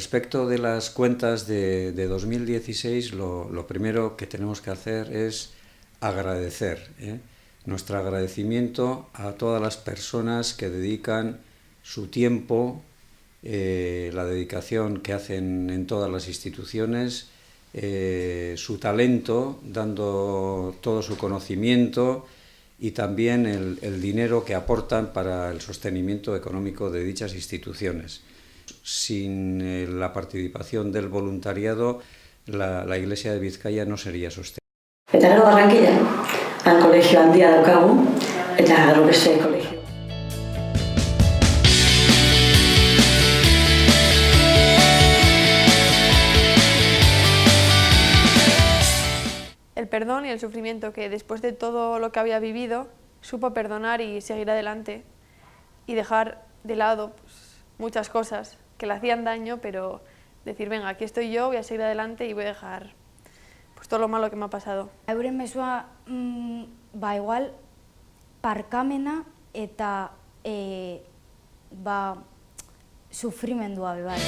Respecto de las cuentas de 2016, lo primero que tenemos que hacer es agradecer, nuestro agradecimiento a todas las personas que dedican su tiempo, la dedicación que hacen en todas las instituciones, su talento, dando todo su conocimiento y también el dinero que aportan para el sostenimiento económico de dichas instituciones. Sin la participación del voluntariado, la Iglesia de Bizkaia no sería sostenible. Eta gero Barranquilla, han kolegio handia daukagu, eta gero beste kolegio. El perdón y el sufrimiento que después de todo lo que había vivido, supo perdonar y seguir adelante y dejar de lado pues, muchas cosas que le hacían daño, pero decir, venga, aquí estoy yo, voy a seguir adelante y voy a dejar pues, todo lo malo que me ha pasado. Euren mezua, igual, parkamena eta sufrimendua, bai.